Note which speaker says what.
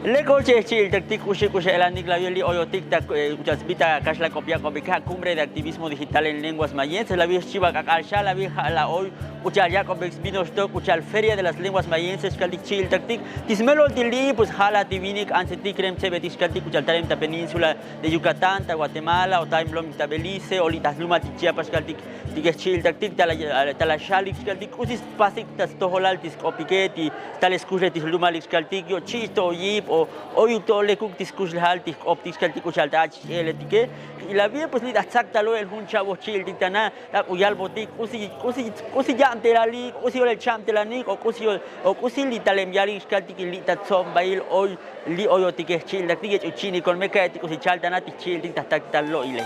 Speaker 1: Le coche chil tactic kushe el anik la violi oyo tic-tac uchasbita kashla copia copia cumbre de activismo digital en lenguas mayenses la vieja chiva kakasha la vieja la hoy uchal Jacob vino stock uchal feria de las lenguas mayenses kaldik chil tactic tismelo dili pues jala tivinik ansetik krem sebetis kaldik uchal talem ta península de Yucatán ta Guatemala o ta Blom ta Belice o litas luma Chiapas kaldik tig chil tactic tala shalik kaldik usis pasik tas toholal tis kopiketi tales kujetis luma lis kaldik yo chisto yip o hoy todo le cook discus haltis optis kaltikus altach eletike y la vie pues li exacta lo el un chavo chil dictana la uyal botik usi ya anterali usi el chamtelani o kusi li talemyari kaltik li tatsom bail hoy li oyotike chil daktige chini con meka etikus chaltanati chil dictatak lo ile